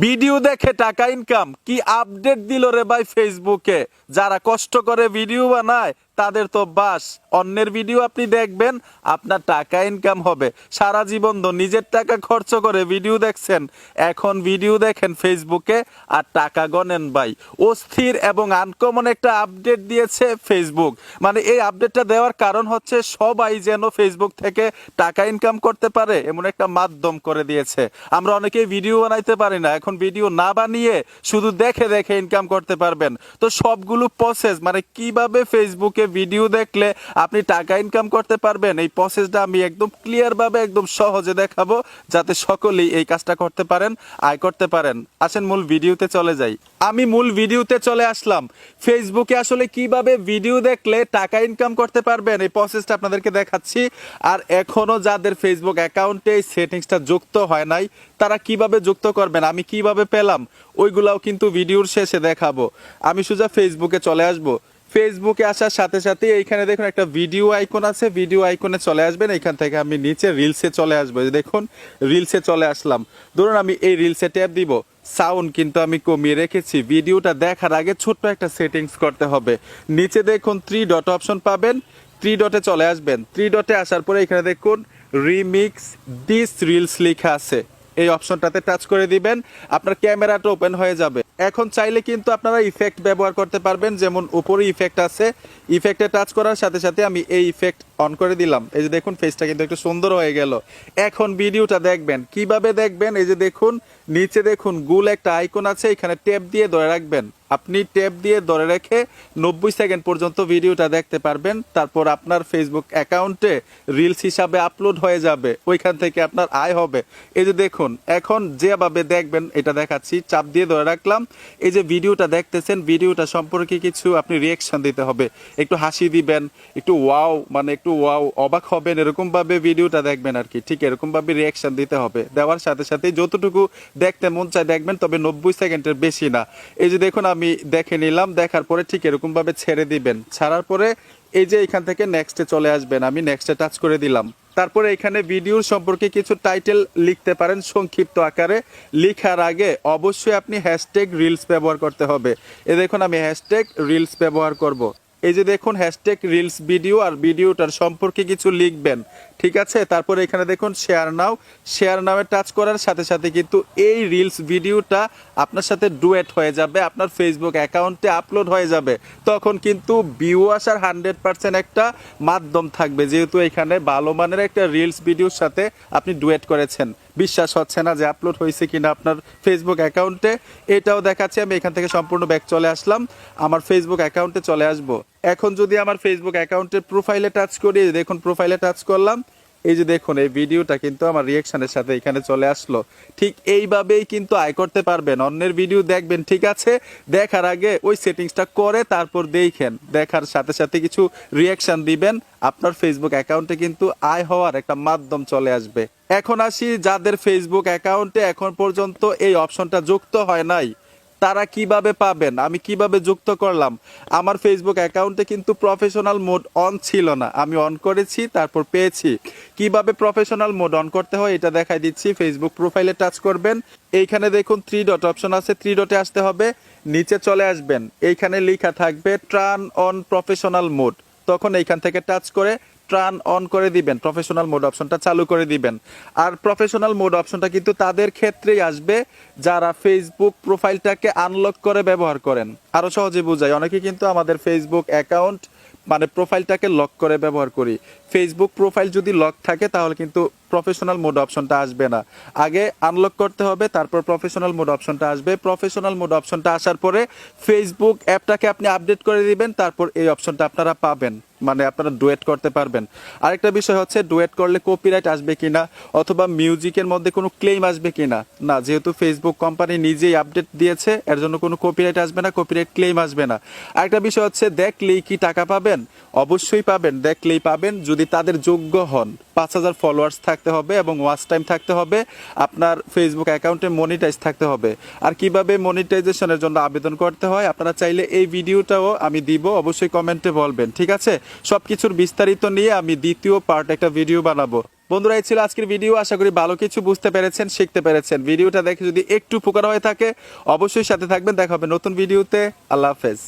Video দেখে টাকা income কি আপডেট দিল রে ভাই ফেসবুকে। যারা কষ্ট করে ভিডিও বানায় তাদের তো বাস, অন্যের ভিডিও আপনি দেখবেন আপনার টাকা ইনকাম হবে। সারা জীবন তো নিজের টাকা খরচ করে ভিডিও দেখছেন, এখন ভিডিও দেখেন ফেসবুকে আর টাকা গনেন ভাই। অস্থির এবং আনকমন একটা আপডেট দিয়েছে ফেসবুক। মানে এই আপডেটটা দেওয়ার কারণ হচ্ছে সবাই যেন ফেসবুক থেকে টাকা ইনকাম করতে পারে এমন একটা মাধ্যম করে দিয়েছে। আমরা অনেকেই ভিডিও বানাইতে পারি না, এখন ভিডিও না বানিয়ে শুধু দেখে দেখে ইনকাম করতে পারবেন। তো সবগুলো প্রসেস মানে কিভাবে ফেসবুকে ভিডিও দেখলে আপনি টাকা ইনকাম করতে পারবেন, এই প্রসেসটা আমি একদম ক্লিয়ার ভাবে একদম সহজে দেখাবো, যাতে সকলেই এই কাজটা করতে পারেন, আয় করতে পারেন। আসেন মূল ভিডিওতে চলে যাই। আমি মূল ভিডিওতে চলে আসলাম। ফেসবুকে আসলে কিভাবে ভিডিও দেখলে টাকা ইনকাম করতে পারবেন এই প্রসেসটা আপনাদেরকে দেখাচ্ছি। আর এখনো যাদের ফেসবুক অ্যাকাউন্টে এই সেটিংসটা যুক্ত হয় নাই তারা কিভাবে যুক্ত করবেন, আমি কিভাবে পেলাম, ওইগুলাও কিন্তু ভিডিওর শেষে দেখাবো। আমি সোজা ফেসবুকে চলে আসব। ফেসবুকে আসার সাথে সাথে এইখানে দেখুন একটা ভিডিও আইকন আছে, ভিডিও আইকনে চলে আসবেন। এইখান থেকে আমি নিচে রিলসে চলে আসবো। দেখুন রিলসে চলে আসলাম। ধরুন আমি এই রিলসে ট্যাপ দিব। সাউন্ড কিন্তু আমি কমিয়ে রেখেছি। ভিডিওটা দেখার আগে ছোট্ট একটা সেটিংস করতে হবে। নিচে দেখুন 3 ডট অপশন পাবেন, 3 ডটে চলে আসবেন। 3 ডটে আসার পরে এখানে দেখুন রিমিক্স দিস রিলস লেখা আছে, এই অপশনটাতে টাচ করে দিবেন, আপনার ক্যামেরাটা ওপেন হয়ে যাবে। এখন চাইলে কিন্তু আপনারা ইফেক্ট ব্যবহার করতে পারবেন, যেমন উপরে ইফেক্ট আছে, ইফেক্টে টাচ করার সাথে সাথে আমি এই ইফেক্ট অন করে দিলাম। এই যে দেখুন ফেসটা কিন্তু একটু সুন্দর হয়ে গেল। এখন ভিডিওটা দেখবেন, কিভাবে দেখবেন, এই যে দেখুন নিচে দেখুন গোল একটা আইকন আছে, এখানে ট্যাপ দিয়ে ধরে রাখবেন। আপনি ট্যাপ দিয়ে ধরে রেখে 90 সেকেন্ড পর্যন্ত ভিডিওটা দেখতে পারবেন। তারপর আপনার ফেসবুক অ্যাকাউন্টে রিলস হিসাবে আপলোড হয়ে যাবে, ওইখান থেকে আপনার আয় হবে। এই যে দেখুন এখন যেভাবে দেখবেন এটা দেখাচ্ছি, চাপ দিয়ে ধরে রাখলাম। এই যে ভিডিওটা দেখতেছেন, ভিডিওটা সম্পর্কে কিছু আপনি রিয়াকশন দিতে হবে, একটু হাসি দিবেন, একটু ওয়াও মানে একটু ওয়াও অবাক হবেন, এরকম ভাবে ভিডিওটা দেখবেন আর কি। ঠিক এরকম ভাবে রিয়াকশন দিতে হবে। দেওয়ার সাথে সাথে যতটুকু দেখতে মন চায় দেখবেন, তবে 90 সেকেন্ডের বেশি না। এই যে দেখুন আমি দেখে নিলাম, দেখার পরে ঠিক এরকম ভাবে ছেড়ে দিবেন। ছাড়ার পরে এই যে এখান থেকে নেক্সটে চলে আসবেন, আমি নেক্সটে টাচ করে দিলাম। তারপরে এখানে ভিডিওর সম্পর্কে কিছু টাইটেল লিখতে পারেন সংক্ষিপ্ত আকারে। লিখার আগে অবশ্যই আপনি হ্যাশট্যাগ রিলস ব্যবহার করতে হবে। এ দেখুন আমি হ্যাশট্যাগ রিলস ব্যবহার করব। এই যে দেখুন হ্যাশট্যাগ রিলস ভিডিও, আর ভিডিওটার সম্পর্কে কিছু লিখবেন, ঠিক আছে। তারপরে এখানে দেখুন শেয়ার নাও, শেয়ার নামে টাচ করার সাথে সাথে কিন্তু এই রিলস ভিডিওটা আপনার সাথে ডুয়েট হয়ে যাবে, আপনার ফেসবুক অ্যাকাউন্টে আপলোড হয়ে যাবে। তখন কিন্তু ভিউ আসার 100% একটা মাধ্যম থাকবে, যেহেতু এখানে ভালো মানের একটা রিলস ভিডিওর সাথে আপনি ডুয়েট করেছেন। বিশ্বাস হচ্ছে না যে আপলোড হয়েছে কিনা আপনার ফেসবুক অ্যাকাউন্টে, এটাও দেখাচ্ছি। আমি এখান থেকে সম্পূর্ণ ব্যাক চলে আসলাম, আমার ফেসবুক অ্যাকাউন্টে চলে আসব। এখন যদি আমার ফেসবুক অ্যাকাউন্টের প্রোফাইলে টাচ করি, দেখুন প্রোফাইলে টাচ করলাম, এই যে দেখুন এই ভিডিওটা কিন্তু আমার রিয়াকশনের সাথে এখানে চলে আসলো। ঠিক এইভাবেই কিন্তু আয় করতে পারবেন। অন্যের ভিডিও দেখবেন, ঠিক আছে, দেখার আগে ওই সেটিংসটা করে তারপর দেখেন, দেখার সাথে সাথে কিছু রিয়াকশন দিবেন, আপনার ফেসবুক অ্যাকাউন্টে কিন্তু আয় হওয়ার একটা মাধ্যম চলে আসবে। এখন আসি যাদের ফেসবুক অ্যাকাউন্টে এখন পর্যন্ত এই অপশনটা যুক্ত হয় নাই, তারা কিভাবে পাবেন, আমি কিভাবে যুক্ত করলাম। আমার ফেসবুক অ্যাকাউন্টে কিন্তু প্রফেশনাল মোড অন ছিল না, আমি অন করেছি তারপর পেয়েছি। কিভাবে প্রফেশনাল মোড অন করতে হয় এটা দেখাই দিচ্ছি। ফেসবুক প্রোফাইলে টাচ করবেন, এইখানে দেখুন 3 ডট অপশন আছে, 3 ডটে আসতে হবে, নিচে চলে আসবেন, এইখানে লেখা থাকবে টার্ন অন প্রফেশনাল মোড। তখন এইখান থেকে টাচ করে টার্ন অন করে দিবেন, প্রফেশনাল মোড অপশনটা চালু করে দিবেন। আর প্রফেশনাল মোড অপশনটা কিন্তু তাদের ক্ষেত্রেই আসবে যারা ফেসবুক প্রোফাইলটাকে আনলক করে ব্যবহার করেন। আরো সহজে বুঝাই, অনেকে কিন্তু আমাদের ফেসবুক অ্যাকাউন্ট মানে প্রোফাইলটাকে লক করে ব্যবহার করি। ফেসবুক প্রোফাইল যদি লক থাকে তাহলে কিন্তু প্রফেশনাল মোড অপশনটা আসবে না। আগে আনলক করতে হবে, তারপর প্রফেশনাল মোড অপশনটা আসবে। প্রফেশনাল মোড অপশনটা আসার পরে ফেসবুক অ্যাপটাকে আপনি আপডেট করে দিবেন, তারপর এই অপশনটা আপনারা পাবেন, মানে আপনারা ডুয়েট করতে পারবেন। আরেকটা বিষয় হচ্ছে ডুয়েট করলে কপিরাইট আসবে কিনা, অথবা মিউজিকের মধ্যে কোনো ক্লেম আসবে কিনা। না, যেহেতু ফেসবুক কোম্পানি নিজেই আপডেট দিয়েছে, এর জন্য কোনো কপিরাইট আসবে না, কপিরাইট ক্লেম আসবে না। আরেকটা বিষয় হচ্ছে দেখলেই কি টাকা পাবেন, অবশ্যই পাবেন, দেখলেই পাবেন যদি তাদের যোগ্য হন। 5000 ফলোয়ার্স থাকতে হবে এবং ওয়াচ টাইম থাকতে হবে, আপনার ফেসবুক অ্যাকাউন্টে মনিটাইজ থাকতে হবে। আর কিভাবে মনিটাইজেশনের জন্য আবেদন করতে হয় আপনারা চাইলে এই ভিডিওটাও আমি দিব, অবশ্যই কমেন্টে বলবেন, ঠিক আছে। সবকিছুর বিস্তারিত নিয়ে আমি দ্বিতীয় পার্ট একটা ভিডিও বানাবো। বন্ধুরা, এই ছিল আজকের ভিডিও। আশা করি ভালো কিছু বুঝতে পেরেছেন, শিখতে পেরেছেন। ভিডিওটা দেখে যদি একটু উপকার হয়ে থাকে অবশ্যই সাথে থাকবেন। দেখা হবে নতুন ভিডিওতে। আল্লাহ হাফেজ।